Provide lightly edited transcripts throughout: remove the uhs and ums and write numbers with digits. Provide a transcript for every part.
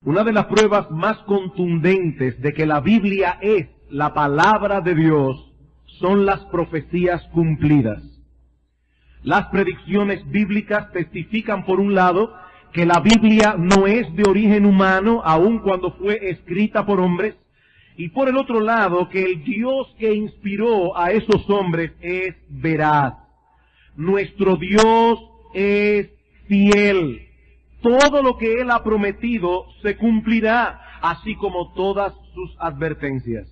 Una de las pruebas más contundentes de que la Biblia es la palabra de Dios son las profecías cumplidas. Las predicciones bíblicas testifican, por un lado, que la Biblia no es de origen humano, aun cuando fue escrita por hombres, y por el otro lado, que el Dios que inspiró a esos hombres es veraz. Nuestro Dios es fiel. Todo lo que Él ha prometido se cumplirá, así como todas sus advertencias.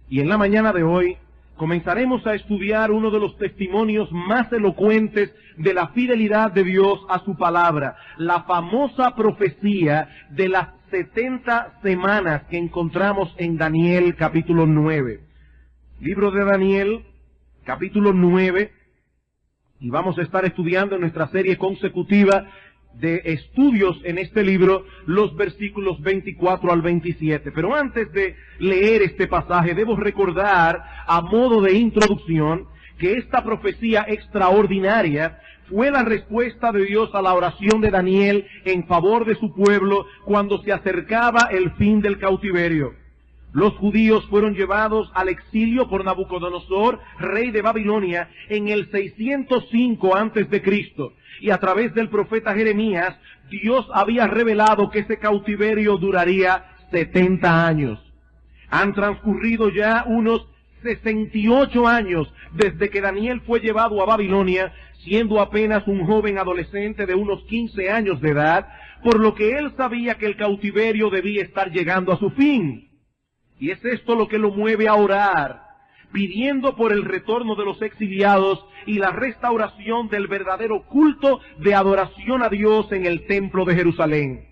Y en la mañana de hoy comenzaremos a estudiar uno de los testimonios más elocuentes de la fidelidad de Dios a su palabra, la famosa profecía de las 70 semanas que encontramos en Daniel capítulo 9. Libro de Daniel, capítulo 9, y vamos a estar estudiando en nuestra serie consecutiva de estudios en este libro, los versículos 24 al 27. Pero antes de leer este pasaje, debo recordar, a modo de introducción, que esta profecía extraordinaria fue la respuesta de Dios a la oración de Daniel en favor de su pueblo cuando se acercaba el fin del cautiverio. Los judíos fueron llevados al exilio por Nabucodonosor, rey de Babilonia, en el 605 a.C., y a través del profeta Jeremías, Dios había revelado que ese cautiverio duraría 70 años. Han transcurrido ya unos 68 años desde que Daniel fue llevado a Babilonia, siendo apenas un joven adolescente de unos 15 años de edad, por lo que él sabía que el cautiverio debía estar llegando a su fin. Y es esto lo que lo mueve a orar, pidiendo por el retorno de los exiliados y la restauración del verdadero culto de adoración a Dios en el templo de Jerusalén.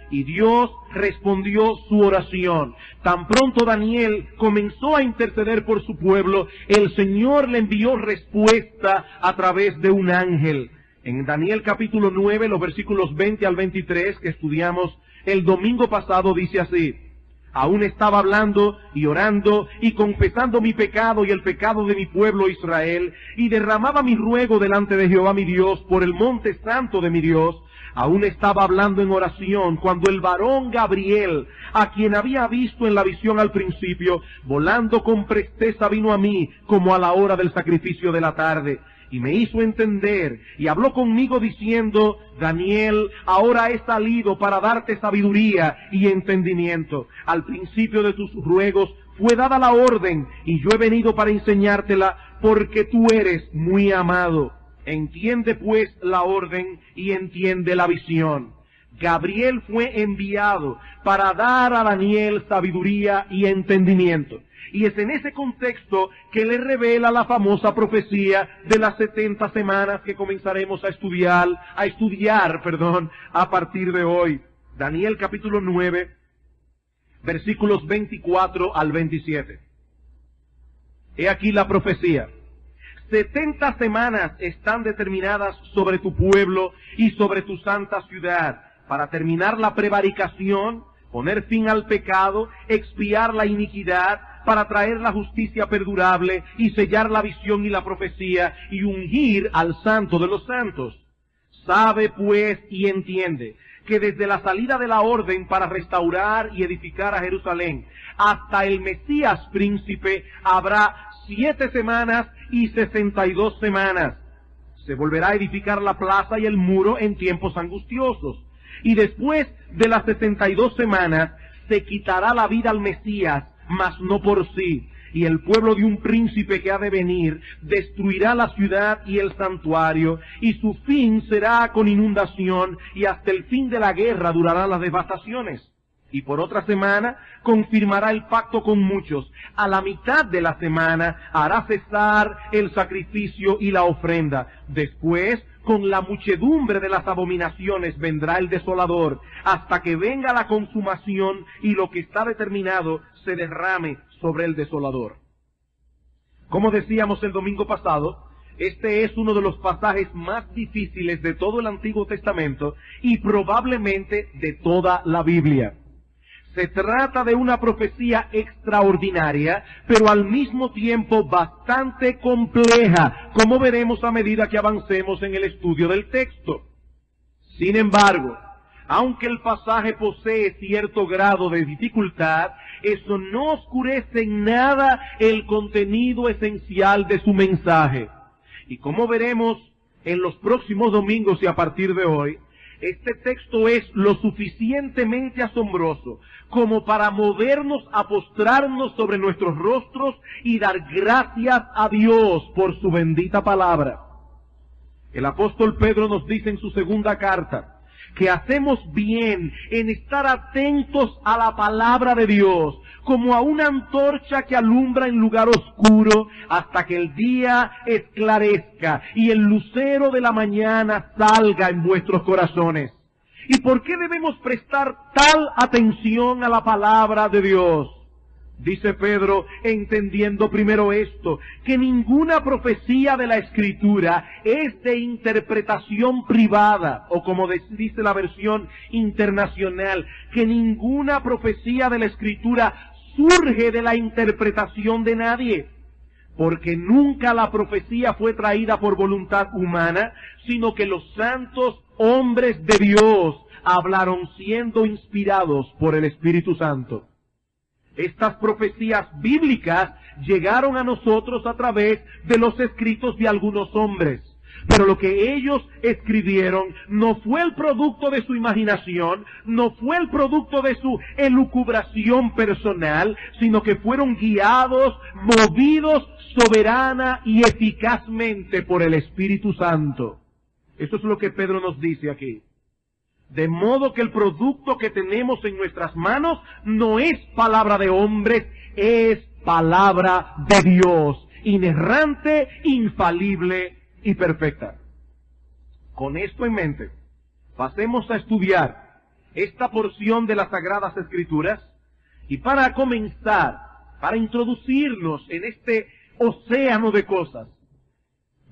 Y Dios respondió su oración. Tan pronto Daniel comenzó a interceder por su pueblo, el Señor le envió respuesta a través de un ángel. En Daniel capítulo 9, los versículos 20 al 23 que estudiamos el domingo pasado, dice así: aún estaba hablando y orando y confesando mi pecado y el pecado de mi pueblo Israel, y derramaba mi ruego delante de Jehová mi Dios por el monte santo de mi Dios. Aún estaba hablando en oración cuando el varón Gabriel, a quien había visto en la visión al principio, volando con presteza vino a mí como a la hora del sacrificio de la tarde. Y me hizo entender, y habló conmigo diciendo: Daniel, ahora he salido para darte sabiduría y entendimiento. Al principio de tus ruegos fue dada la orden, y yo he venido para enseñártela, porque tú eres muy amado. Entiende pues la orden y entiende la visión. Gabriel fue enviado para dar a Daniel sabiduría y entendimiento. Y es en ese contexto que le revela la famosa profecía de las 70 semanas que comenzaremos a estudiar a partir de hoy. Daniel capítulo 9, versículos 24 al 27. He aquí la profecía. 70 semanas están determinadas sobre tu pueblo y sobre tu santa ciudad, para terminar la prevaricación, poner fin al pecado, expiar la iniquidad, para traer la justicia perdurable y sellar la visión y la profecía y ungir al santo de los santos. Sabe pues y entiende que desde la salida de la orden para restaurar y edificar a Jerusalén hasta el Mesías príncipe habrá 7 semanas y 62 semanas. Se volverá a edificar la plaza y el muro en tiempos angustiosos. Y después de las 62 semanas se quitará la vida al Mesías, mas no por sí. Y el pueblo de un príncipe que ha de venir destruirá la ciudad y el santuario, y su fin será con inundación, y hasta el fin de la guerra durarán las devastaciones. Y por otra semana confirmará el pacto con muchos. A la mitad de la semana hará cesar el sacrificio y la ofrenda. Después, con la muchedumbre de las abominaciones vendrá el desolador, hasta que venga la consumación y lo que está determinado se derrame sobre el desolador. Como decíamos el domingo pasado, este es uno de los pasajes más difíciles de todo el Antiguo Testamento y probablemente de toda la Biblia. Se trata de una profecía extraordinaria, pero al mismo tiempo bastante compleja, como veremos a medida que avancemos en el estudio del texto. Sin embargo, Aunque el pasaje posee cierto grado de dificultad, eso no oscurece en nada el contenido esencial de su mensaje. Y como veremos en los próximos domingos y a partir de hoy, este texto es lo suficientemente asombroso como para movernos a postrarnos sobre nuestros rostros y dar gracias a Dios por su bendita palabra. El apóstol Pedro nos dice en su segunda carta que hacemos bien en estar atentos a la palabra de Dios, como a una antorcha que alumbra en lugar oscuro hasta que el día esclarezca y el lucero de la mañana salga en vuestros corazones. ¿Y por qué debemos prestar tal atención a la palabra de Dios? Dice Pedro, entendiendo primero esto, que ninguna profecía de la Escritura es de interpretación privada, o como dice la versión internacional, que ninguna profecía de la Escritura surge de la interpretación de nadie, porque nunca la profecía fue traída por voluntad humana, sino que los santos hombres de Dios hablaron siendo inspirados por el Espíritu Santo. Estas profecías bíblicas llegaron a nosotros a través de los escritos de algunos hombres. Pero lo que ellos escribieron no fue el producto de su imaginación, no fue el producto de su elucubración personal, sino que fueron guiados, movidos soberana y eficazmente por el Espíritu Santo. Eso es lo que Pedro nos dice aquí. De modo que el producto que tenemos en nuestras manos no es palabra de hombres, es palabra de Dios, inerrante, infalible y perfecta. Con esto en mente, pasemos a estudiar esta porción de las Sagradas Escrituras y para comenzar, para introducirnos en este océano de cosas,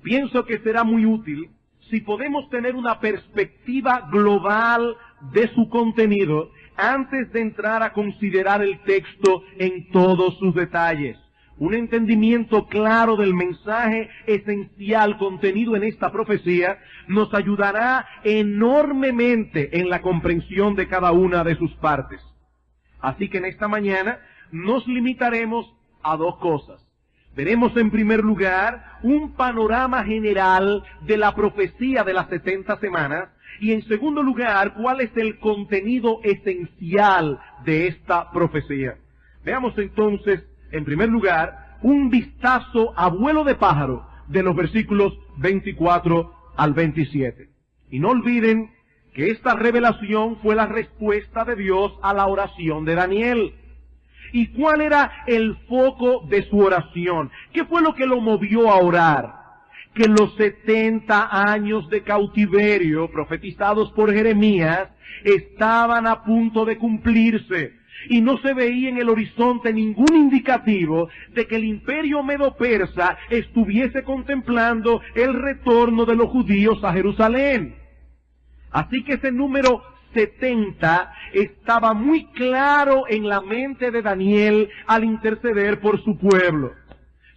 pienso que será muy útil si podemos tener una perspectiva global de su contenido antes de entrar a considerar el texto en todos sus detalles. Un entendimiento claro del mensaje esencial contenido en esta profecía nos ayudará enormemente en la comprensión de cada una de sus partes. Así que en esta mañana nos limitaremos a dos cosas. Veremos en primer lugar un panorama general de la profecía de las 70 semanas y en segundo lugar cuál es el contenido esencial de esta profecía. Veamos entonces en primer lugar un vistazo a vuelo de pájaro de los versículos 24 al 27. Y no olviden que esta revelación fue la respuesta de Dios a la oración de Daniel. ¿Y cuál era el foco de su oración? ¿Qué fue lo que lo movió a orar? Que los 70 años de cautiverio profetizados por Jeremías estaban a punto de cumplirse y no se veía en el horizonte ningún indicativo de que el imperio medo-persa estuviese contemplando el retorno de los judíos a Jerusalén. Así que ese número 70 estaba muy claro en la mente de Daniel al interceder por su pueblo.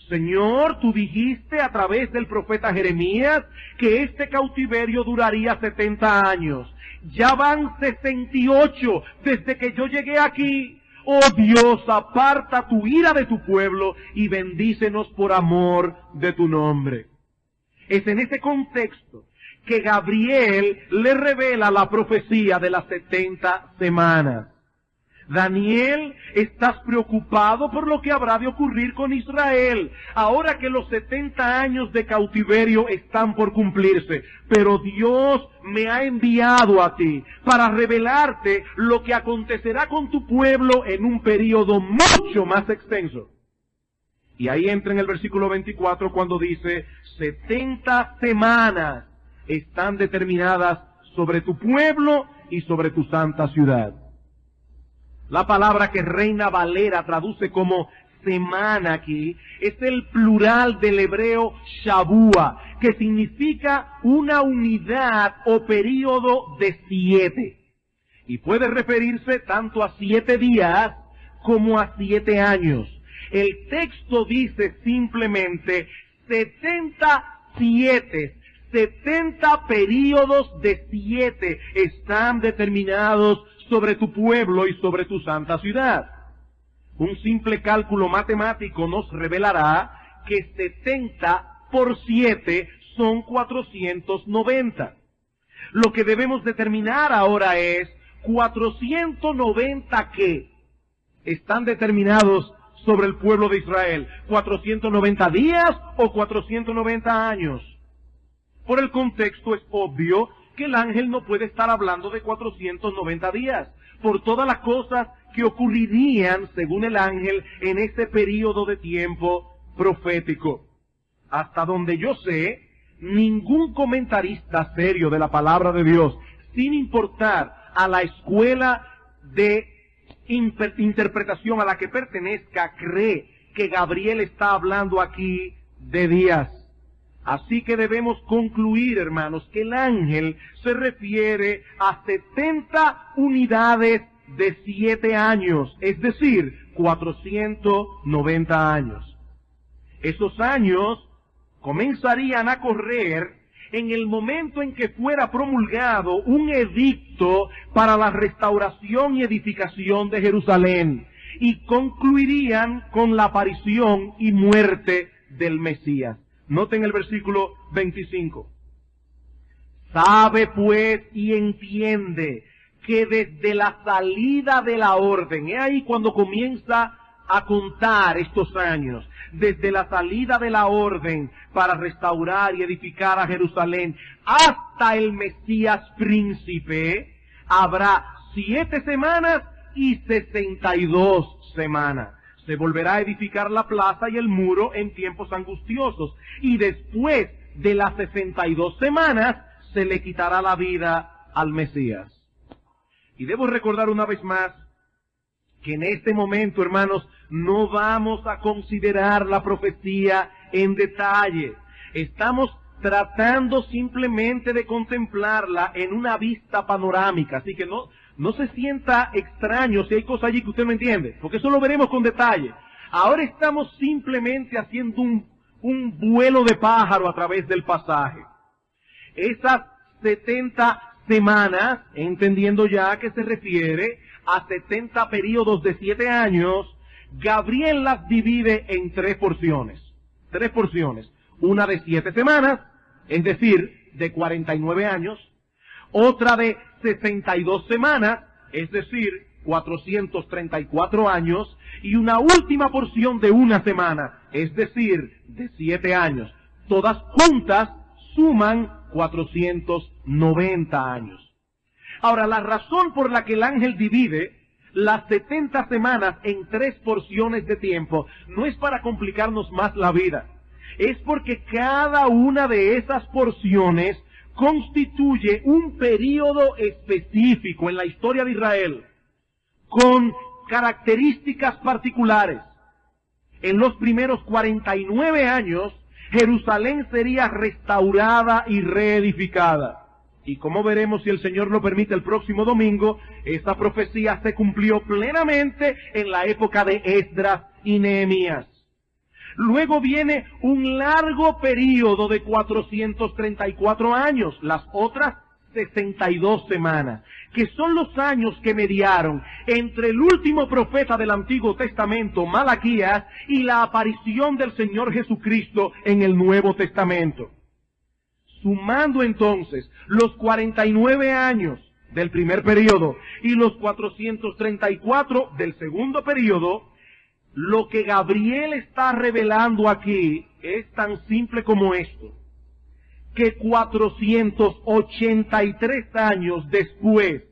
Señor, tú dijiste a través del profeta Jeremías que este cautiverio duraría 70 años. Ya van 68 desde que yo llegué aquí. Oh Dios, aparta tu ira de tu pueblo y bendícenos por amor de tu nombre. Es en ese contexto que Gabriel le revela la profecía de las 70 semanas. Daniel, estás preocupado por lo que habrá de ocurrir con Israel, ahora que los 70 años de cautiverio están por cumplirse. Pero Dios me ha enviado a ti para revelarte lo que acontecerá con tu pueblo en un periodo mucho más extenso. Y ahí entra en el versículo 24 cuando dice, 70 semanas están determinadas sobre tu pueblo y sobre tu santa ciudad. La palabra que Reina Valera traduce como semana aquí es el plural del hebreo shabua, que significa una unidad o período de 7. Y puede referirse tanto a 7 días como a 7 años. El texto dice simplemente 77 70 períodos de 7 están determinados sobre tu pueblo y sobre tu santa ciudad. Un simple cálculo matemático nos revelará que 70 por 7 son 490. Lo que debemos determinar ahora es 490 que están determinados sobre el pueblo de Israel. 490 días o 490 años. Por el contexto es obvio que el ángel no puede estar hablando de 490 días, por todas las cosas que ocurrirían, según el ángel, en ese periodo de tiempo profético. Hasta donde yo sé, ningún comentarista serio de la palabra de Dios, sin importar a la escuela de interpretación a la que pertenezca, cree que Gabriel está hablando aquí de días. Así que debemos concluir, hermanos, que el ángel se refiere a 70 unidades de 7 años, es decir, 490 años. Esos años comenzarían a correr en el momento en que fuera promulgado un edicto para la restauración y edificación de Jerusalén, y concluirían con la aparición y muerte del Mesías. Noten el versículo 25. Sabe pues y entiende que desde la salida de la orden, es ahí cuando comienza a contar estos años, desde la salida de la orden para restaurar y edificar a Jerusalén hasta el Mesías príncipe, habrá 7 semanas y 62 semanas. Se volverá a edificar la plaza y el muro en tiempos angustiosos, y después de las 62 semanas se le quitará la vida al Mesías. Y debo recordar una vez más que en este momento, hermanos, no vamos a considerar la profecía en detalle. Estamos tratando simplemente de contemplarla en una vista panorámica, así que no se sienta extraño si hay cosas allí que usted no entiende, porque eso lo veremos con detalle. Ahora estamos simplemente haciendo un vuelo de pájaro a través del pasaje. Esas 70 semanas, entendiendo ya que se refiere a 70 periodos de 7 años, Gabriel las divide en 3 porciones. 3 porciones. Una de 7 semanas, es decir, de 49 años. Otra de 62 semanas, es decir, 434 años. Y una última porción de 1 semana, es decir, de 7 años. Todas juntas suman 490 años. Ahora, la razón por la que el ángel divide las 70 semanas en 3 porciones de tiempo no es para complicarnos más la vida. Es porque cada una de esas porciones constituye un período específico en la historia de Israel, con características particulares. En los primeros 49 años, Jerusalén sería restaurada y reedificada. Y como veremos, si el Señor lo permite, el próximo domingo, esta profecía se cumplió plenamente en la época de Esdras y Nehemías. Luego viene un largo período de 434 años, las otras 62 semanas, que son los años que mediaron entre el último profeta del Antiguo Testamento, Malaquías, y la aparición del Señor Jesucristo en el Nuevo Testamento. Sumando entonces los 49 años del primer periodo y los 434 del segundo periodo, lo que Gabriel está revelando aquí es tan simple como esto: que 483 años después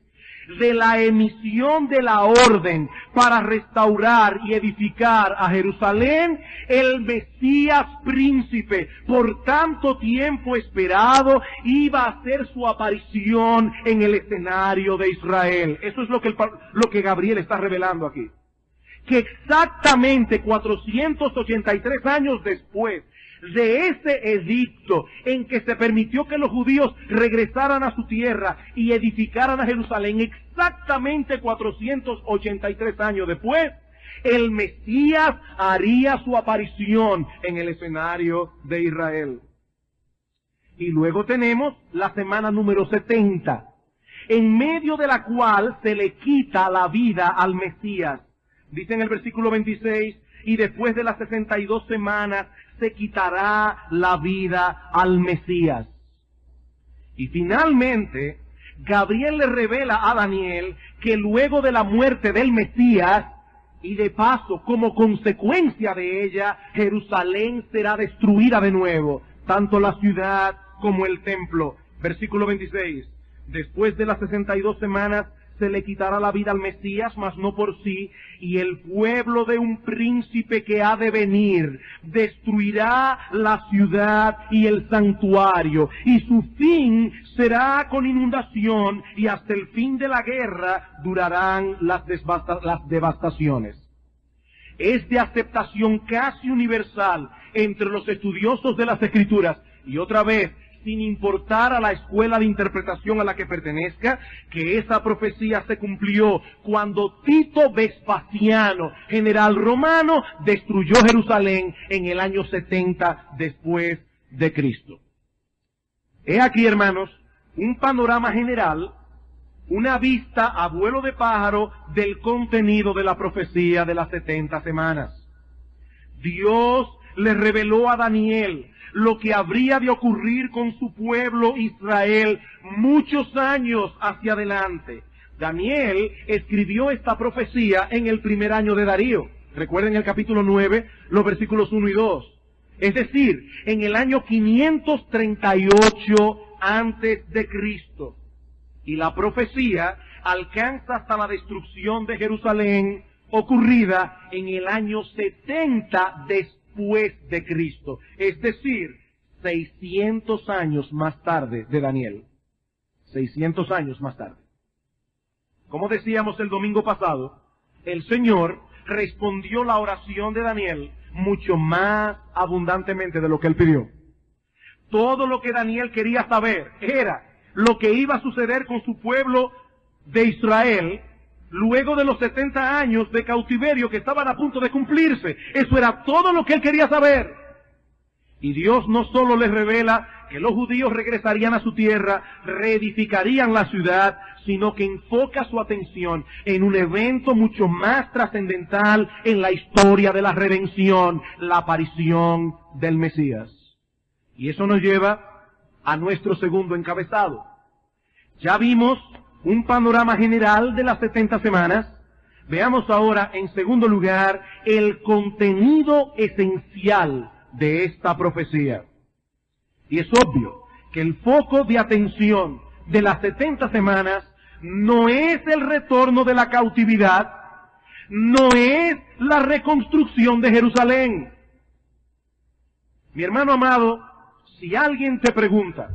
de la emisión de la orden para restaurar y edificar a Jerusalén, el Mesías príncipe, por tanto tiempo esperado, iba a hacer su aparición en el escenario de Israel. Eso es lo que Gabriel está revelando aquí. Que exactamente 483 años después de ese edicto en que se permitió que los judíos regresaran a su tierra y edificaran a Jerusalén, exactamente 483 años después, el Mesías haría su aparición en el escenario de Israel. Y luego tenemos la semana número 70, en medio de la cual se le quita la vida al Mesías. Dice en el versículo 26, y después de las 62 semanas se quitará la vida al Mesías. Y finalmente, Gabriel le revela a Daniel que luego de la muerte del Mesías, y de paso como consecuencia de ella, Jerusalén será destruida de nuevo, tanto la ciudad como el templo. Versículo 26. Después de las 62 semanas se le quitará la vida al Mesías, mas no por sí, y el pueblo de un príncipe que ha de venir destruirá la ciudad y el santuario, y su fin será con inundación, y hasta el fin de la guerra durarán las devastaciones. Es de aceptación casi universal entre los estudiosos de las Escrituras, y otra vez, sin importar a la escuela de interpretación a la que pertenezca, que esa profecía se cumplió cuando Tito Vespasiano, general romano, destruyó Jerusalén en el año 70 después de Cristo. He aquí, hermanos, un panorama general, una vista a vuelo de pájaro del contenido de la profecía de las 70 semanas. Dios le reveló a Daniel lo que habría de ocurrir con su pueblo Israel muchos años hacia adelante. Daniel escribió esta profecía en el primer año de Darío. Recuerden el capítulo 9, los versículos 1 y 2. Es decir, en el año 538 antes de Cristo. Y la profecía alcanza hasta la destrucción de Jerusalén, ocurrida en el año 70 después de Cristo, es decir, 600 años más tarde de Daniel. 600 años más tarde. Como decíamos el domingo pasado, el Señor respondió la oración de Daniel mucho más abundantemente de lo que él pidió. Todo lo que Daniel quería saber era lo que iba a suceder con su pueblo de Israel luego de los 70 años de cautiverio que estaban a punto de cumplirse. Eso era todo lo que él quería saber. Y Dios no solo les revela que los judíos regresarían a su tierra, reedificarían la ciudad, sino que enfoca su atención en un evento mucho más trascendental en la historia de la redención, la aparición del Mesías. Y eso nos lleva a nuestro segundo encabezado. Ya vimos un panorama general de las 70 semanas. Veamos ahora, en segundo lugar, el contenido esencial de esta profecía. Y es obvio que el foco de atención de las 70 semanas no es el retorno de la cautividad, no es la reconstrucción de Jerusalén. Mi hermano amado, si alguien te pregunta,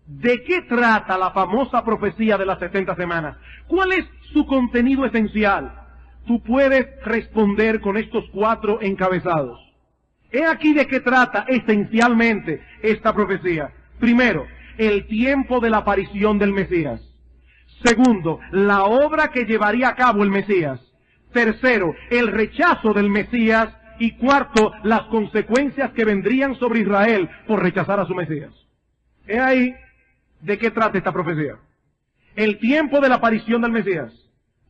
¿de qué trata la famosa profecía de las 70 semanas? ¿Cuál es su contenido esencial? Tú puedes responder con estos 4 encabezados. He aquí de qué trata esencialmente esta profecía. Primero, el tiempo de la aparición del Mesías. Segundo, la obra que llevaría a cabo el Mesías. Tercero, el rechazo del Mesías. Y cuarto, las consecuencias que vendrían sobre Israel por rechazar a su Mesías. He ahí de qué trata esta profecía. El tiempo de la aparición del Mesías.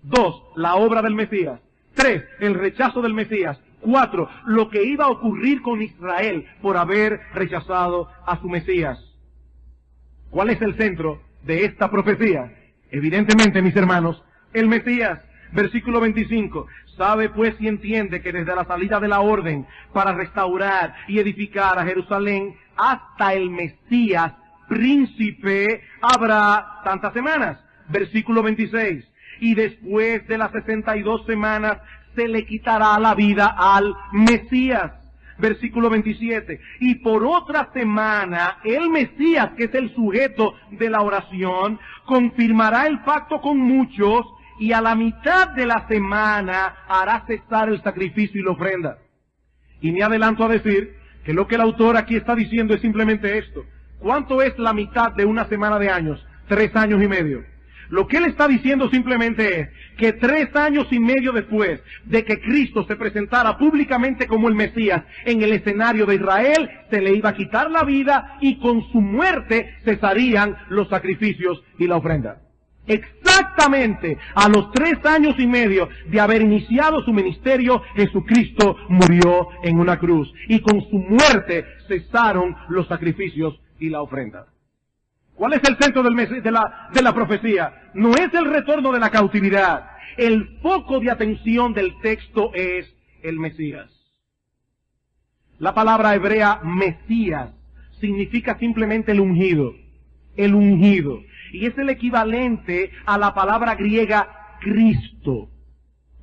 2, la obra del Mesías. 3, el rechazo del Mesías. 4, lo que iba a ocurrir con Israel por haber rechazado a su Mesías. ¿Cuál es el centro de esta profecía? Evidentemente, mis hermanos, el Mesías. Versículo 25. Sabe pues y entiende que desde la salida de la orden para restaurar y edificar a Jerusalén hasta el Mesías, príncipe, habrá tantas semanas. Versículo 26. Y después de las 62 semanas se le quitará la vida al Mesías. Versículo 27. Y por otra semana, el Mesías, que es el sujeto de la oración, confirmará el pacto con muchos, y a la mitad de la semana hará cesar el sacrificio y la ofrenda. Y me adelanto a decir que lo que el autor aquí está diciendo es simplemente esto. ¿Cuánto es la mitad de una semana de años? 3 años y medio. Lo que él está diciendo simplemente es que 3 años y medio después de que Cristo se presentara públicamente como el Mesías en el escenario de Israel, se le iba a quitar la vida y con su muerte cesarían los sacrificios y la ofrenda. Exactamente a los 3 años y medio de haber iniciado su ministerio, Jesucristo murió en una cruz y con su muerte cesaron los sacrificios y la ofrenda. ¿Cuál es el centro de la profecía? No es el retorno de la cautividad. El foco de atención del texto es el Mesías. La palabra hebrea Mesías significa simplemente el ungido. El ungido. Y es el equivalente a la palabra griega Cristo.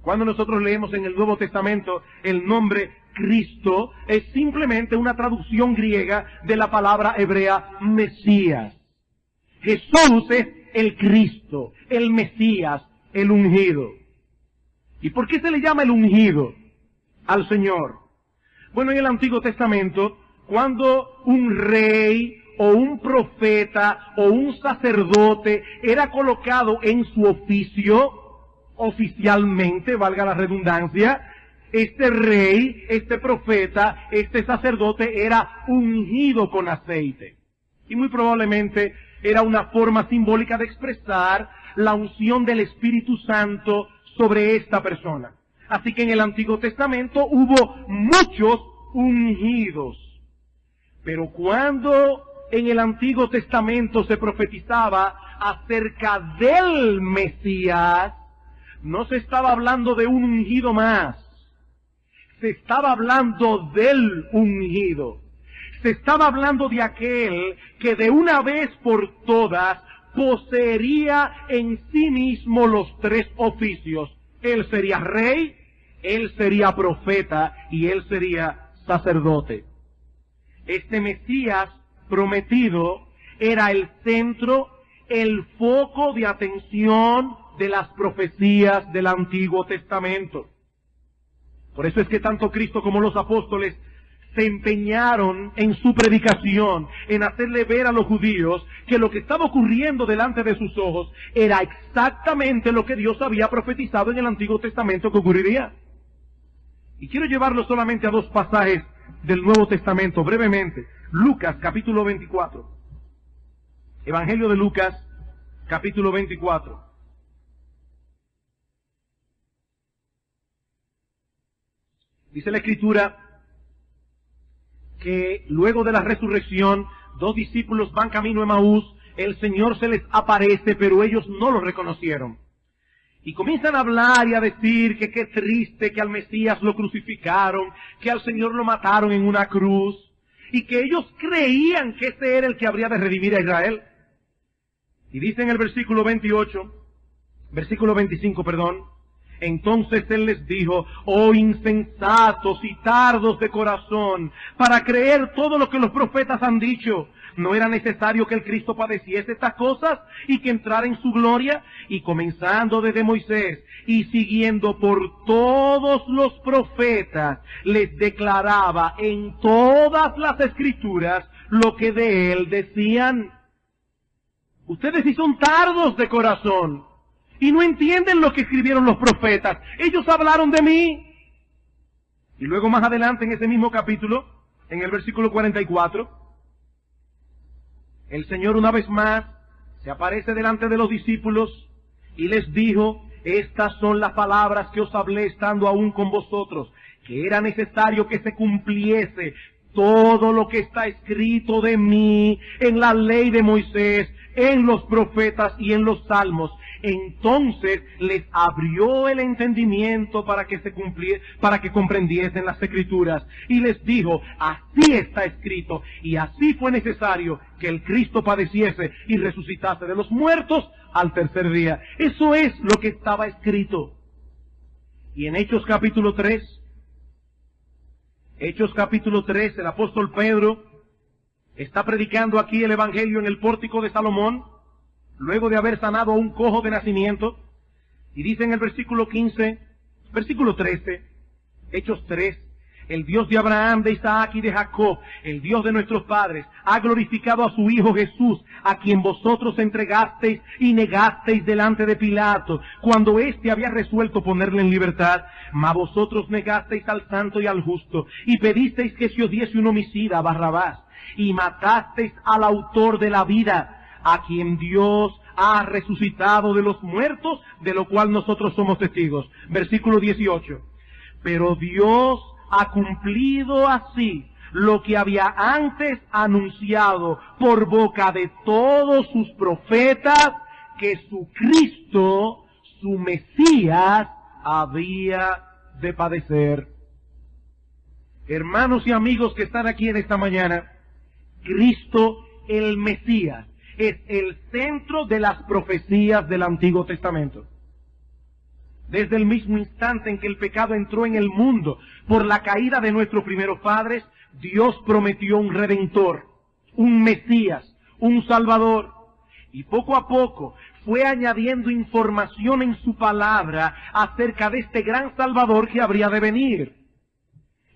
Cuando nosotros leemos en el Nuevo Testamento el nombre Cristo, es simplemente una traducción griega de la palabra hebrea Mesías. Jesús es el Cristo, el Mesías, el ungido. ¿Y por qué se le llama el ungido al Señor? Bueno, en el Antiguo Testamento, cuando un rey o un profeta o un sacerdote era colocado en su oficio, oficialmente, valga la redundancia, este rey, este profeta, este sacerdote era ungido con aceite. Y muy probablemente era una forma simbólica de expresar la unción del Espíritu Santo sobre esta persona. Así que en el Antiguo Testamento hubo muchos ungidos. Pero cuando en el Antiguo Testamento se profetizaba acerca del Mesías, no se estaba hablando de un ungido más. Se estaba hablando del ungido. Se estaba hablando de aquel que de una vez por todas poseería en sí mismo los 3 oficios. Él sería rey, él sería profeta y él sería sacerdote. Este Mesías prometido era el centro, el foco de atención de las profecías del Antiguo Testamento. Por eso es que tanto Cristo como los apóstoles se empeñaron en su predicación, en hacerle ver a los judíos que lo que estaba ocurriendo delante de sus ojos era exactamente lo que Dios había profetizado en el Antiguo Testamento que ocurriría. Y quiero llevarlo solamente a 2 pasajes del Nuevo Testamento, brevemente. Lucas, capítulo 24. Evangelio de Lucas, capítulo 24. Dice la Escritura que luego de la resurrección, 2 discípulos van camino a Emaús, el Señor se les aparece, pero ellos no lo reconocieron. Y comienzan a hablar y a decir que qué triste que al Mesías lo crucificaron, que al Señor lo mataron en una cruz, y que ellos creían que ese era el que habría de redimir a Israel. Y dice en el versículo 25, entonces Él les dijo, oh insensatos y tardos de corazón, para creer todo lo que los profetas han dicho. ¿No era necesario que el Cristo padeciese estas cosas y que entrara en su gloria? Y comenzando desde Moisés y siguiendo por todos los profetas, les declaraba en todas las Escrituras lo que de Él decían. Ustedes sí son tardos de corazón y no entienden lo que escribieron los profetas. Ellos hablaron de mí. Y luego más adelante en ese mismo capítulo, en el versículo 44, el Señor una vez más se aparece delante de los discípulos y les dijo, estas son las palabras que os hablé estando aún con vosotros, que era necesario que se cumpliese todo lo que está escrito de mí en la ley de Moisés, en los profetas y en los salmos. Entonces les abrió el entendimiento para que comprendiesen las Escrituras, y les dijo, así está escrito, y así fue necesario que el Cristo padeciese y resucitase de los muertos al 3er día. Eso es lo que estaba escrito. Y en Hechos capítulo 3, el apóstol Pedro está predicando aquí el Evangelio en el pórtico de Salomón, luego de haber sanado a un cojo de nacimiento, y dice en el versículo 13, Hechos 3, el Dios de Abraham, de Isaac y de Jacob, el Dios de nuestros padres, ha glorificado a su Hijo Jesús, a quien vosotros entregasteis y negasteis delante de Pilato, cuando éste había resuelto ponerle en libertad. Mas vosotros negasteis al santo y al justo, y pedisteis que se os diese un homicida, Barrabás, y matasteis al autor de la vida, a quien Dios ha resucitado de los muertos, de lo cual nosotros somos testigos. Versículo 18. Pero Dios ha cumplido así lo que había antes anunciado por boca de todos sus profetas, que su Cristo, su Mesías, había de padecer. Hermanos y amigos que están aquí en esta mañana, Cristo el Mesías es el centro de las profecías del Antiguo Testamento. Desde el mismo instante en que el pecado entró en el mundo por la caída de nuestros primeros padres, Dios prometió un Redentor, un Mesías, un Salvador. Y poco a poco fue añadiendo información en su palabra acerca de este gran Salvador que habría de venir.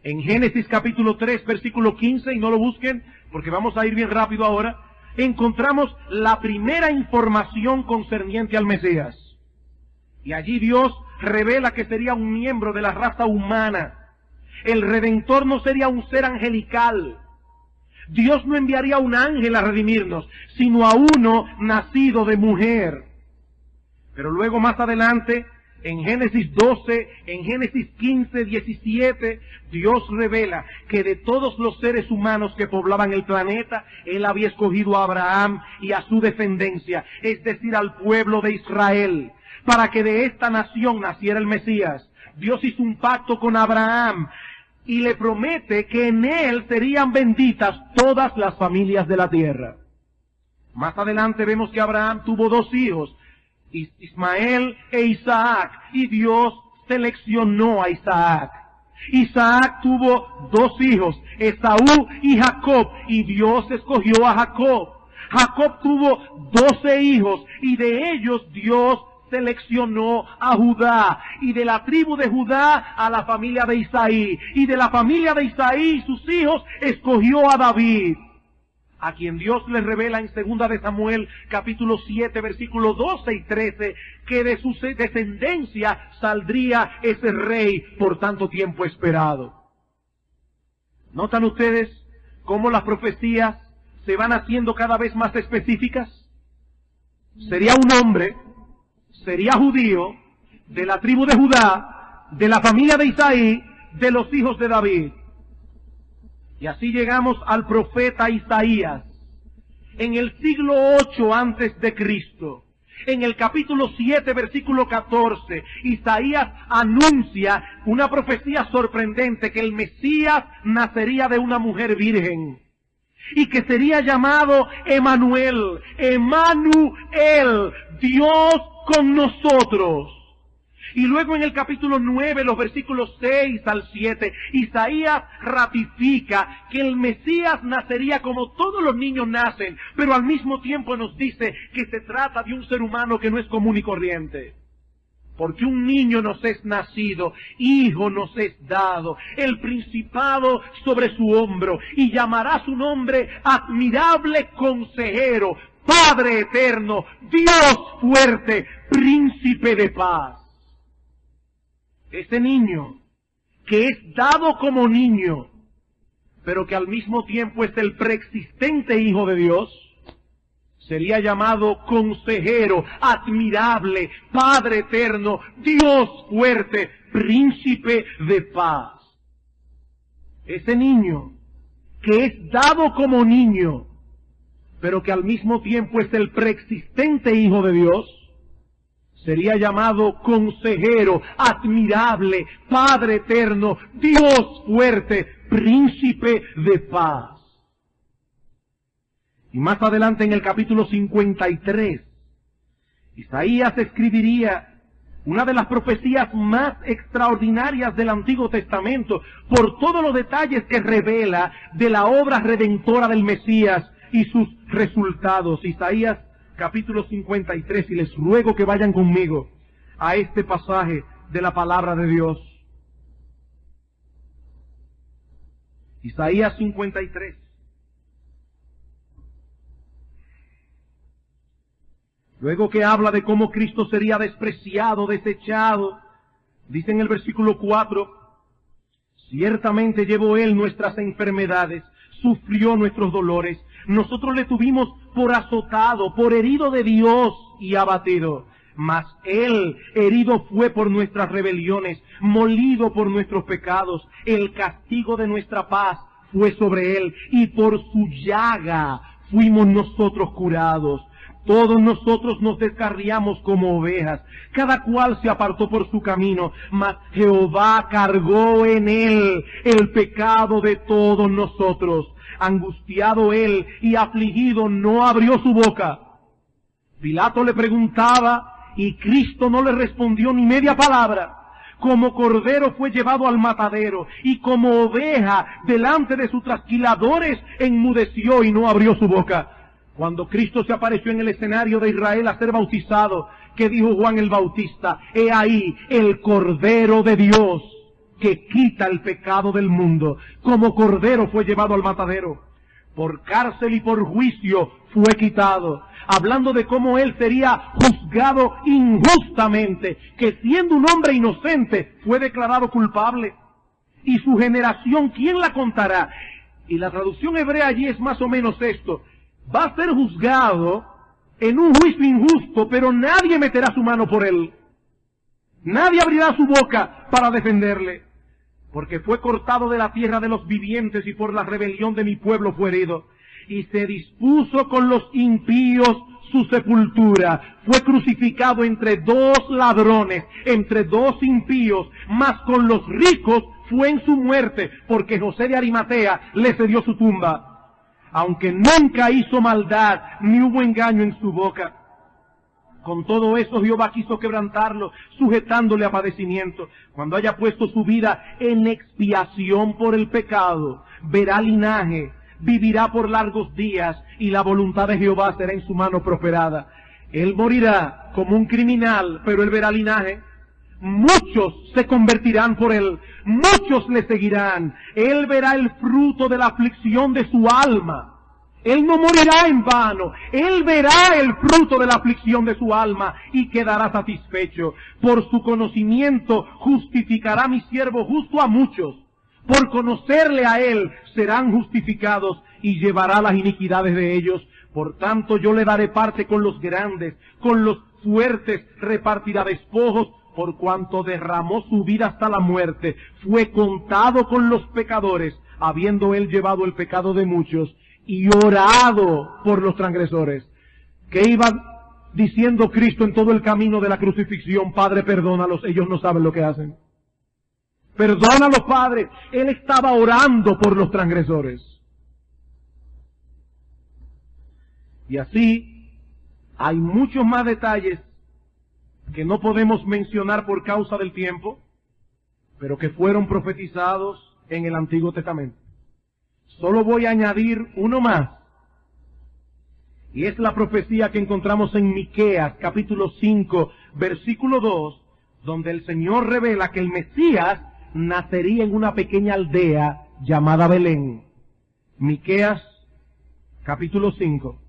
En Génesis capítulo 3, versículo 15, y no lo busquen porque vamos a ir bien rápido ahora, encontramos la primera información concerniente al Mesías. Y allí Dios revela que sería un miembro de la raza humana. El Redentor no sería un ser angelical. Dios no enviaría a un ángel a redimirnos, sino a uno nacido de mujer. Pero luego más adelante, en Génesis 12, en Génesis 15, 17, Dios revela que de todos los seres humanos que poblaban el planeta, Él había escogido a Abraham y a su descendencia, es decir, al pueblo de Israel, para que de esta nación naciera el Mesías. Dios hizo un pacto con Abraham y le promete que en él serían benditas todas las familias de la tierra. Más adelante vemos que Abraham tuvo dos hijos, Ismael e Isaac, y Dios seleccionó a Isaac. Isaac tuvo dos hijos, Esaú y Jacob, y Dios escogió a Jacob. Jacob tuvo 12 hijos, y de ellos Dios seleccionó a Judá, y de la tribu de Judá a la familia de Isaí, y de la familia de Isaí y sus hijos escogió a David, a quien Dios le revela en 2 de Samuel capítulo 7 versículos 12 y 13, que de su descendencia saldría ese rey por tanto tiempo esperado. ¿Notan ustedes cómo las profecías se van haciendo cada vez más específicas? Sería un hombre, sería judío, de la tribu de Judá, de la familia de Isaí, de los hijos de David. Y así llegamos al profeta Isaías, en el siglo 8 antes de Cristo. En el capítulo 7, versículo 14, Isaías anuncia una profecía sorprendente, que el Mesías nacería de una mujer virgen, y que sería llamado Emanuel, Dios con nosotros. Y luego en el capítulo 9, los versículos 6 al 7, Isaías ratifica que el Mesías nacería como todos los niños nacen, pero al mismo tiempo nos dice que se trata de un ser humano que no es común y corriente. Porque un niño nos es nacido, hijo nos es dado, el principado sobre su hombro, y llamará su nombre Admirable Consejero, Padre Eterno, Dios Fuerte, Príncipe de Paz. Ese niño, que es dado como niño, pero que al mismo tiempo es el preexistente Hijo de Dios, sería llamado Consejero, Admirable, Padre Eterno, Dios Fuerte, Príncipe de Paz. Ese niño, que es dado como niño, pero que al mismo tiempo es el preexistente Hijo de Dios, sería llamado Consejero, Admirable, Padre Eterno, Dios Fuerte, Príncipe de Paz. Y más adelante en el capítulo 53, Isaías escribiría una de las profecías más extraordinarias del Antiguo Testamento, por todos los detalles que revela de la obra redentora del Mesías y sus resultados. Isaías capítulo 53, y les ruego que vayan conmigo a este pasaje de la palabra de Dios. Isaías 53. Luego que habla de cómo Cristo sería despreciado, desechado, dice en el versículo 4, ciertamente llevó Él nuestras enfermedades, sufrió nuestros dolores, nosotros le tuvimos por azotado, por herido de Dios y abatido. Mas Él herido fue por nuestras rebeliones, molido por nuestros pecados, el castigo de nuestra paz fue sobre Él, y por su llaga fuimos nosotros curados. Todos nosotros nos descarriamos como ovejas, cada cual se apartó por su camino, mas Jehová cargó en Él el pecado de todos nosotros. Angustiado Él y afligido no abrió su boca. Pilato le preguntaba y Cristo no le respondió ni media palabra. Como cordero fue llevado al matadero y como oveja delante de sus trasquiladores enmudeció y no abrió su boca. Cuando Cristo se apareció en el escenario de Israel a ser bautizado, ¿qué dijo Juan el Bautista? He ahí el Cordero de Dios que quita el pecado del mundo. Como cordero fue llevado al matadero. Por cárcel y por juicio fue quitado. Hablando de cómo Él sería juzgado injustamente, que siendo un hombre inocente fue declarado culpable. Y su generación, ¿quién la contará? Y la traducción hebrea allí es más o menos esto. Va a ser juzgado en un juicio injusto, pero nadie meterá su mano por él. Nadie abrirá su boca para defenderle. Porque fue cortado de la tierra de los vivientes y por la rebelión de mi pueblo fue herido. Y se dispuso con los impíos su sepultura. Fue crucificado entre dos ladrones, entre dos impíos, mas con los ricos fue en su muerte, porque José de Arimatea le cedió su tumba. Aunque nunca hizo maldad, ni hubo engaño en su boca. Con todo eso Jehová quiso quebrantarlo, sujetándole a padecimiento. Cuando haya puesto su vida en expiación por el pecado, verá linaje, vivirá por largos días, y la voluntad de Jehová será en su mano prosperada. Él morirá como un criminal, pero él verá linaje. Muchos se convertirán por él, muchos le seguirán. Él verá el fruto de la aflicción de su alma. Él no morirá en vano. Él verá el fruto de la aflicción de su alma y quedará satisfecho. Por su conocimiento justificará mi siervo justo a muchos. Por conocerle a él serán justificados y llevará las iniquidades de ellos. Por tanto yo le daré parte con los grandes, con los fuertes repartirá despojos. Por cuanto derramó su vida hasta la muerte, fue contado con los pecadores, habiendo él llevado el pecado de muchos y orado por los transgresores. ¿Qué iba diciendo Cristo en todo el camino de la crucifixión? Padre, perdónalos, ellos no saben lo que hacen. Perdónalos, Padre. Él estaba orando por los transgresores. Y así hay muchos más detalles que no podemos mencionar por causa del tiempo, pero que fueron profetizados en el Antiguo Testamento. Solo voy a añadir uno más, y es la profecía que encontramos en Miqueas, capítulo 5, versículo 2, donde el Señor revela que el Mesías nacería en una pequeña aldea llamada Belén. Miqueas, capítulo 5.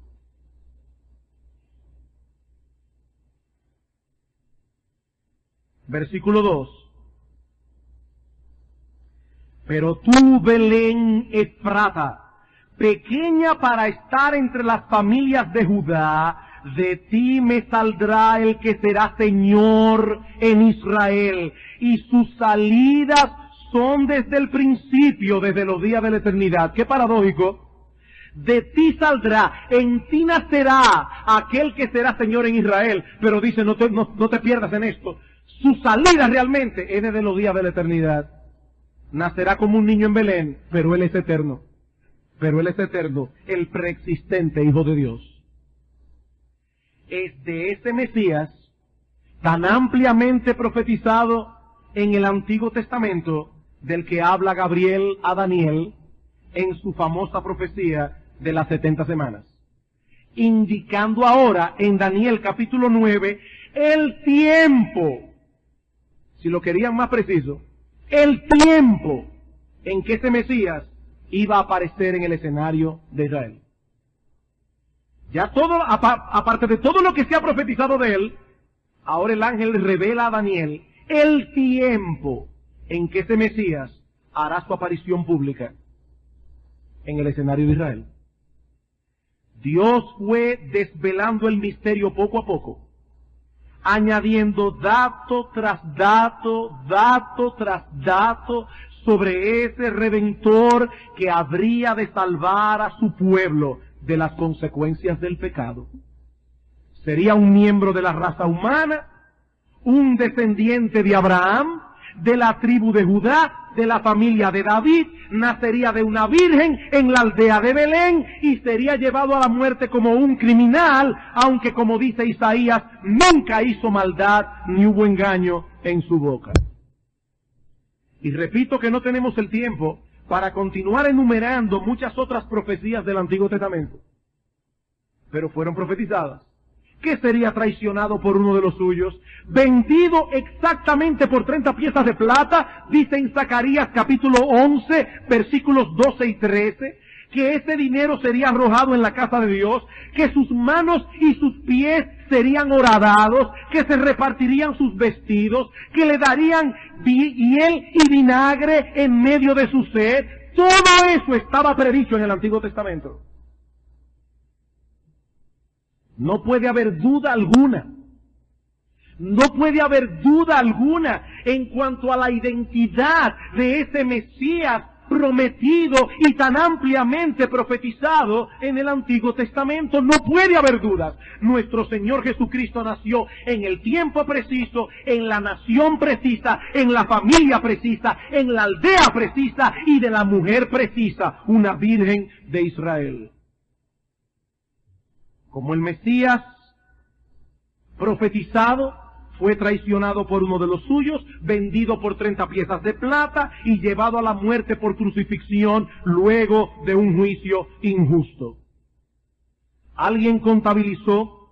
Versículo 2. Pero tú, Belén Efrata, pequeña para estar entre las familias de Judá, de ti me saldrá el que será Señor en Israel, y sus salidas son desde el principio, desde los días de la eternidad. Qué paradójico. De ti saldrá, en ti nacerá aquel que será Señor en Israel. Pero dice, no te pierdas en esto. Su salida realmente es desde los días de la eternidad. Nacerá como un niño en Belén, pero Él es eterno. Pero Él es eterno, el preexistente Hijo de Dios. Es de ese Mesías, tan ampliamente profetizado en el Antiguo Testamento, del que habla Gabriel a Daniel en su famosa profecía de las 70 semanas. Indicando ahora en Daniel capítulo 9 el tiempo, si lo querían más preciso, el tiempo en que ese Mesías iba a aparecer en el escenario de Israel. Ya todo, aparte de todo lo que se ha profetizado de él, ahora el ángel revela a Daniel el tiempo en que ese Mesías hará su aparición pública en el escenario de Israel. Dios fue desvelando el misterio poco a poco, añadiendo dato tras dato, dato tras dato, sobre ese Redentor que habría de salvar a su pueblo de las consecuencias del pecado. Sería un miembro de la raza humana, un descendiente de Abraham, de la tribu de Judá, de la familia de David, nacería de una virgen en la aldea de Belén y sería llevado a la muerte como un criminal, aunque como dice Isaías, nunca hizo maldad ni hubo engaño en su boca. Y repito que no tenemos el tiempo para continuar enumerando muchas otras profecías del Antiguo Testamento, pero fueron profetizadas. Que sería traicionado por uno de los suyos, vendido exactamente por 30 piezas de plata, dice en Zacarías capítulo 11, versículos 12 y 13, que ese dinero sería arrojado en la casa de Dios, que sus manos y sus pies serían horadados, que se repartirían sus vestidos, que le darían hiel y vinagre en medio de su sed. Todo eso estaba predicho en el Antiguo Testamento. No puede haber duda alguna. No puede haber duda alguna en cuanto a la identidad de ese Mesías prometido y tan ampliamente profetizado en el Antiguo Testamento. No puede haber dudas. Nuestro Señor Jesucristo nació en el tiempo preciso, en la nación precisa, en la familia precisa, en la aldea precisa y de la mujer precisa, una virgen de Israel. Como el Mesías profetizado, fue traicionado por uno de los suyos, vendido por 30 piezas de plata y llevado a la muerte por crucifixión luego de un juicio injusto. Alguien contabilizó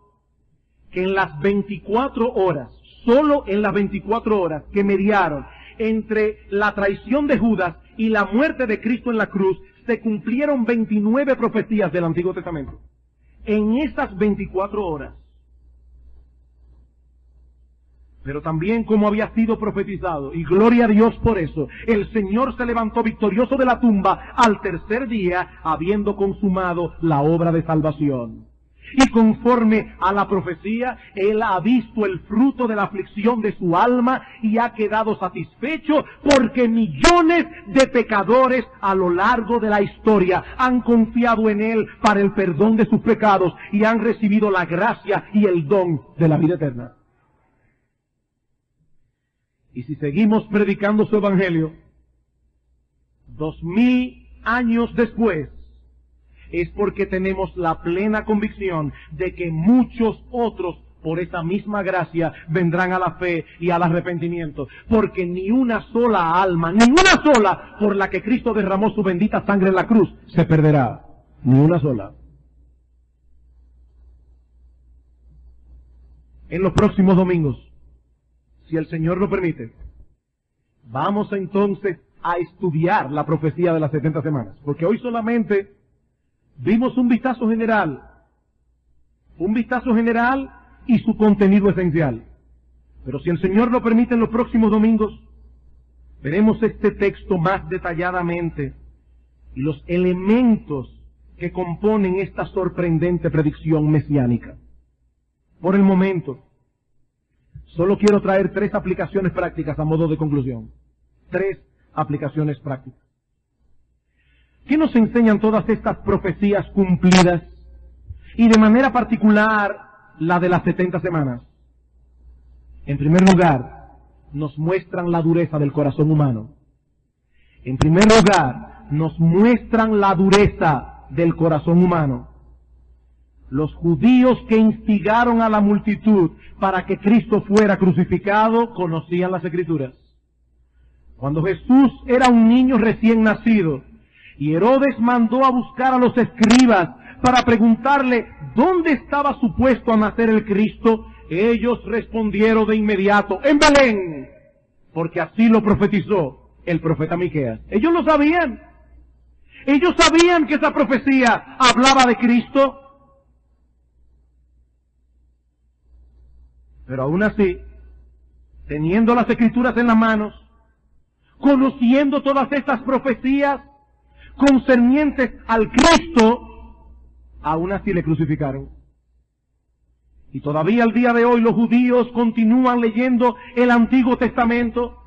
que en las 24 horas, solo en las 24 horas que mediaron entre la traición de Judas y la muerte de Cristo en la cruz, se cumplieron 29 profecías del Antiguo Testamento. En esas 24 horas. Pero también como había sido profetizado, y gloria a Dios por eso, el Señor se levantó victorioso de la tumba al tercer día, habiendo consumado la obra de salvación. Y conforme a la profecía, Él ha visto el fruto de la aflicción de su alma y ha quedado satisfecho porque millones de pecadores a lo largo de la historia han confiado en Él para el perdón de sus pecados y han recibido la gracia y el don de la vida eterna. Y si seguimos predicando su evangelio, 2000 años después, es porque tenemos la plena convicción de que muchos otros, por esa misma gracia, vendrán a la fe y al arrepentimiento. Porque ni una sola alma, ni una sola por la que Cristo derramó su bendita sangre en la cruz, se perderá. Ni una sola. En los próximos domingos, si el Señor lo permite, vamos entonces a estudiar la profecía de las 70 semanas. Porque hoy solamente vimos un vistazo general y su contenido esencial. Pero si el Señor lo permite, en los próximos domingos veremos este texto más detalladamente y los elementos que componen esta sorprendente predicción mesiánica. Por el momento, solo quiero traer 3 aplicaciones prácticas a modo de conclusión. 3 aplicaciones prácticas. ¿Qué nos enseñan todas estas profecías cumplidas? Y de manera particular, la de las 70 semanas. En primer lugar, nos muestran la dureza del corazón humano. En primer lugar, nos muestran la dureza del corazón humano. Los judíos que instigaron a la multitud para que Cristo fuera crucificado conocían las Escrituras. Cuando Jesús era un niño recién nacido, y Herodes mandó a buscar a los escribas para preguntarle dónde estaba supuesto a nacer el Cristo, ellos respondieron de inmediato, en Belén, porque así lo profetizó el profeta Miqueas. Ellos lo sabían. Ellos sabían que esa profecía hablaba de Cristo. Pero aún así, teniendo las Escrituras en las manos, conociendo todas estas profecías concernientes al Cristo, aún así le crucificaron. Y todavía al día de hoy los judíos continúan leyendo el Antiguo Testamento,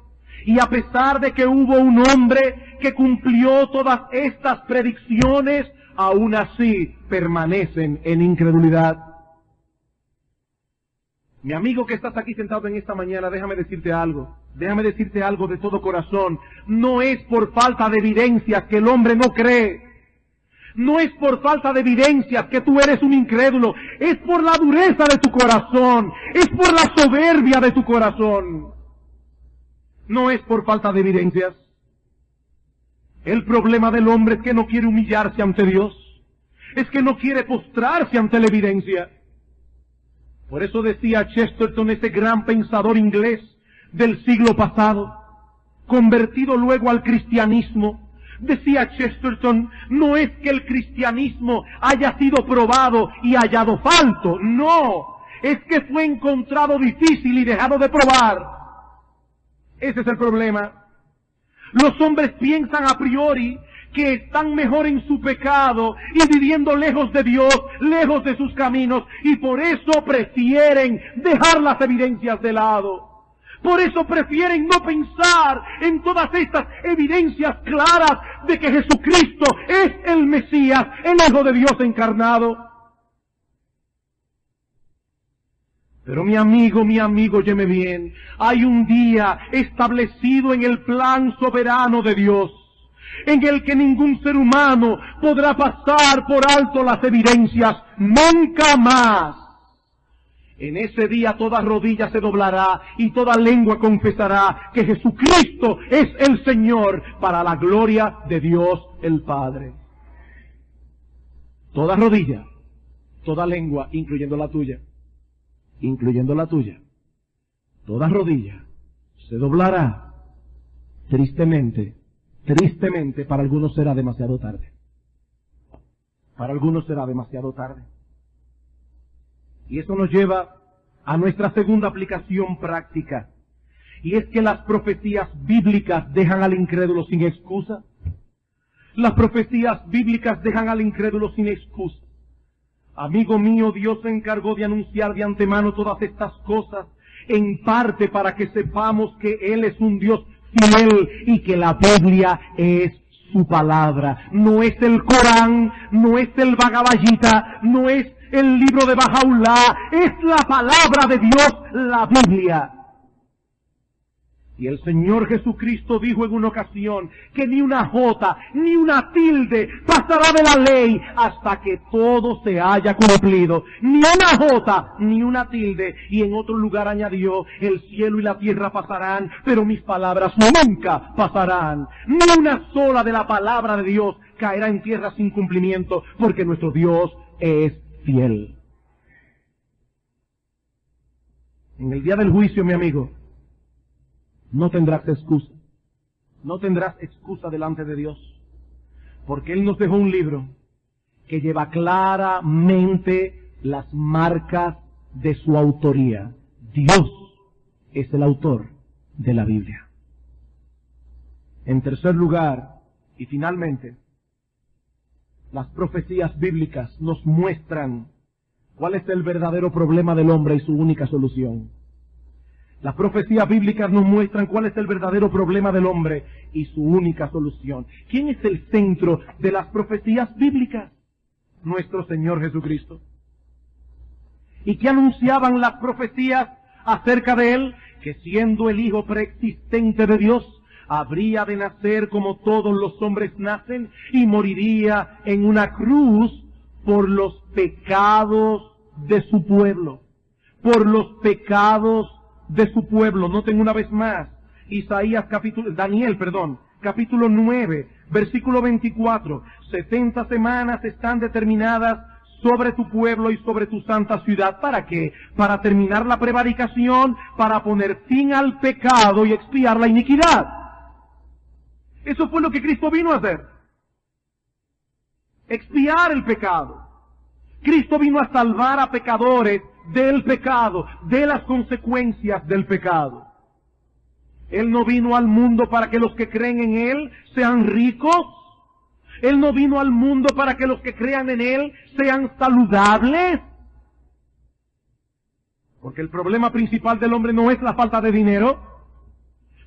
y a pesar de que hubo un hombre que cumplió todas estas predicciones, aún así permanecen en incredulidad. Mi amigo que estás aquí sentado en esta mañana, déjame decirte algo de todo corazón. No es por falta de evidencias que el hombre no cree. No es por falta de evidencias que tú eres un incrédulo. Es por la dureza de tu corazón. Es por la soberbia de tu corazón. No es por falta de evidencias. El problema del hombre es que no quiere humillarse ante Dios. Es que no quiere postrarse ante la evidencia. Por eso decía Chesterton, ese gran pensador inglés del siglo pasado, convertido luego al cristianismo, decía Chesterton, no es que el cristianismo haya sido probado y hallado falto, no, es que fue encontrado difícil y dejado de probar. Ese es el problema. Los hombres piensan a priori que están mejor en su pecado y viviendo lejos de Dios, lejos de sus caminos, y por eso prefieren dejar las evidencias de lado. Por eso prefieren no pensar en todas estas evidencias claras de que Jesucristo es el Mesías, el Hijo de Dios encarnado. Pero mi amigo, óyeme bien, hay un día establecido en el plan soberano de Dios, en el que ningún ser humano podrá pasar por alto las evidencias, nunca más. En ese día toda rodilla se doblará y toda lengua confesará que Jesucristo es el Señor, para la gloria de Dios el Padre. Toda rodilla, toda lengua, incluyendo la tuya, toda rodilla se doblará. Tristemente, para algunos será demasiado tarde. Y eso nos lleva a nuestra segunda aplicación práctica. Y es que las profecías bíblicas dejan al incrédulo sin excusa. Las profecías bíblicas dejan al incrédulo sin excusa. Amigo mío, Dios se encargó de anunciar de antemano todas estas cosas, en parte para que sepamos que Él es un Dios fiel y que la Biblia es su palabra. No es el Corán, no es el Bhagavad Gita, no es el libro de Bahá'u'lláh, es la palabra de Dios, la Biblia. Y el Señor Jesucristo dijo en una ocasión que ni una jota, ni una tilde pasará de la ley hasta que todo se haya cumplido. Ni una jota, ni una tilde. Y en otro lugar añadió, el cielo y la tierra pasarán, pero mis palabras nunca pasarán. Ni una sola de la palabra de Dios caerá en tierra sin cumplimiento, porque nuestro Dios es fiel. En el día del juicio, mi amigo, no tendrás excusa. No tendrás excusa delante de Dios. Porque Él nos dejó un libro que lleva claramente las marcas de su autoría. Dios es el autor de la Biblia. En tercer lugar, y finalmente, las profecías bíblicas nos muestran cuál es el verdadero problema del hombre y su única solución. Las profecías bíblicas nos muestran cuál es el verdadero problema del hombre y su única solución. ¿Quién es el centro de las profecías bíblicas? Nuestro Señor Jesucristo. ¿Y qué anunciaban las profecías acerca de Él? Que siendo el Hijo preexistente de Dios, habría de nacer como todos los hombres nacen y moriría en una cruz por los pecados de su pueblo. Por los pecados de su pueblo. Noten una vez más, Daniel, capítulo 9, versículo 24. 70 semanas están determinadas sobre tu pueblo y sobre tu santa ciudad. ¿Para qué? Para terminar la prevaricación, para poner fin al pecado y expiar la iniquidad. Eso fue lo que Cristo vino a hacer. expiar el pecado. Cristo vino a salvar a pecadores del pecado, de las consecuencias del pecado. Él no vino al mundo para que los que creen en Él sean ricos. Él no vino al mundo para que los que crean en Él sean saludables. Porque el problema principal del hombre no es la falta de dinero.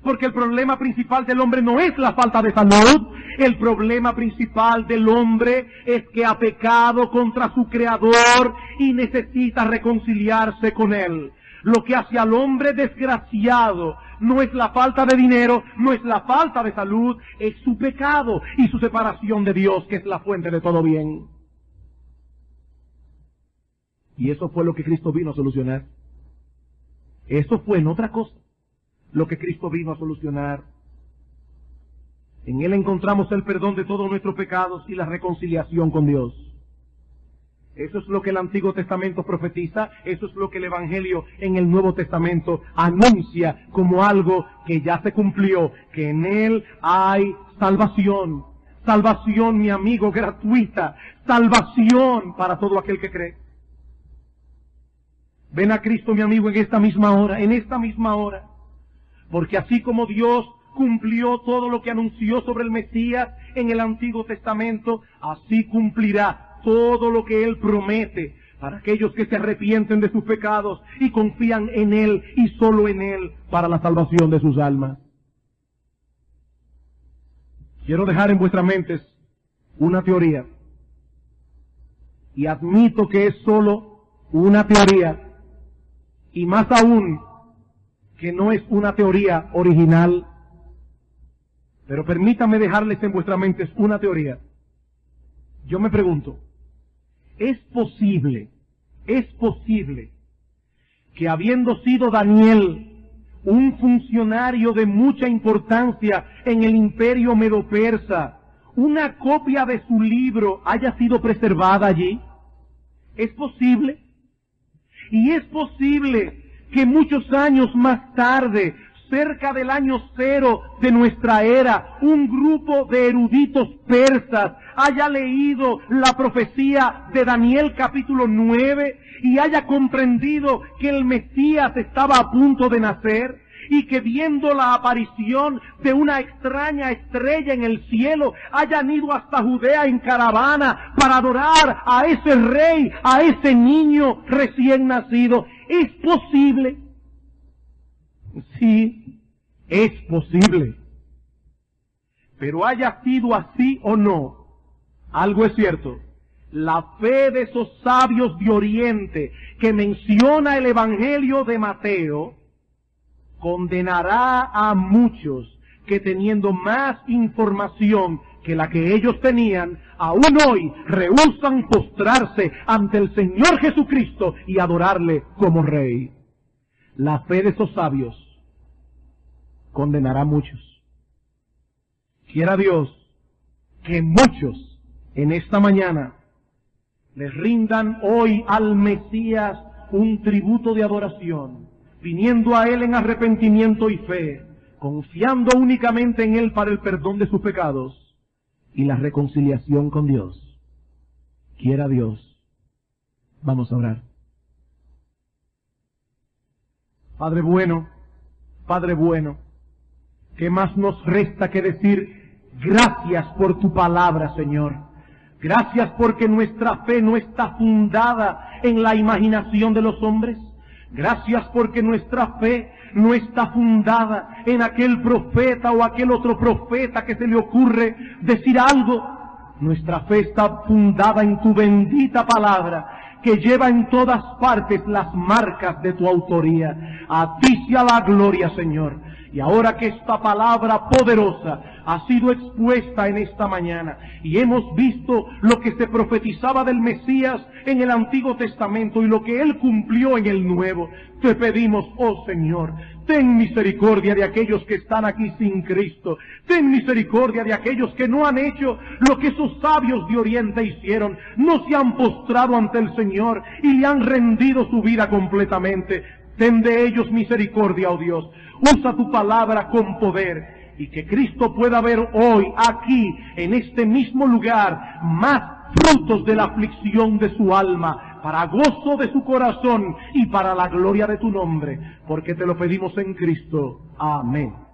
Porque el problema principal del hombre no es la falta de salud. El problema principal del hombre es que ha pecado contra su Creador y necesita reconciliarse con Él. Lo que hace al hombre desgraciado no es la falta de dinero, no es la falta de salud, es su pecado y su separación de Dios, que es la fuente de todo bien. Y eso fue lo que Cristo vino a solucionar. Eso fue en otra cosa lo que Cristo vino a solucionar. En Él encontramos el perdón de todos nuestros pecados y la reconciliación con Dios. Eso es lo que el Antiguo Testamento profetiza, eso es lo que el Evangelio en el Nuevo Testamento anuncia como algo que ya se cumplió, que en Él hay salvación. Salvación, mi amigo, gratuita. Salvación para todo aquel que cree. Ven a Cristo, mi amigo, en esta misma hora. Porque así como Dios cumplió todo lo que anunció sobre el Mesías en el Antiguo Testamento, así cumplirá todo lo que Él promete para aquellos que se arrepienten de sus pecados y confían en Él y solo en Él para la salvación de sus almas. Quiero dejar en vuestras mentes una teoría. Y admito que es solo una teoría. Y más aún, que no es una teoría original. Pero permítanme dejarles en vuestras mentes una teoría. Yo me pregunto, ¿es posible que habiendo sido Daniel un funcionario de mucha importancia en el imperio medo-persa, una copia de su libro haya sido preservada allí? ¿Es posible? Y es posible que muchos años más tarde, cerca del año 0 de nuestra era, un grupo de eruditos persas haya leído la profecía de Daniel capítulo 9 y haya comprendido que el Mesías estaba a punto de nacer, y que viendo la aparición de una extraña estrella en el cielo, hayan ido hasta Judea en caravana para adorar a ese rey, a ese niño recién nacido. ¿Es posible? Sí, es posible. Pero haya sido así o no, algo es cierto. La fe de esos sabios de Oriente que menciona el Evangelio de Mateo condenará a muchos que, teniendo más información que la que ellos tenían, aún hoy rehúsan postrarse ante el Señor Jesucristo y adorarle como Rey. La fe de esos sabios condenará a muchos. Quiera Dios que muchos en esta mañana les rindan hoy al Mesías un tributo de adoración, viniendo a Él en arrepentimiento y fe, confiando únicamente en Él para el perdón de sus pecados y la reconciliación con Dios. Quiera Dios. Vamos a orar. Padre bueno, ¿qué más nos resta que decir gracias por tu palabra, Señor? Gracias porque nuestra fe no está fundada en la imaginación de los hombres. Gracias porque nuestra fe no está fundada en aquel profeta o aquel otro profeta que se le ocurre decir algo. Nuestra fe está fundada en tu bendita palabra, que lleva en todas partes las marcas de tu autoría. A ti sea la gloria, Señor. Y ahora que esta palabra poderosa ha sido expuesta en esta mañana y hemos visto lo que se profetizaba del Mesías en el Antiguo Testamento y lo que Él cumplió en el Nuevo, te pedimos, oh Señor, ten misericordia de aquellos que están aquí sin Cristo. Ten misericordia de aquellos que no han hecho lo que esos sabios de Oriente hicieron. No se han postrado ante el Señor y le han rendido su vida completamente. Ten de ellos misericordia, oh Dios. Usa tu palabra con poder y que Cristo pueda ver hoy, aquí, en este mismo lugar, más frutos de la aflicción de su alma, para gozo de su corazón y para la gloria de tu nombre, porque te lo pedimos en Cristo. Amén.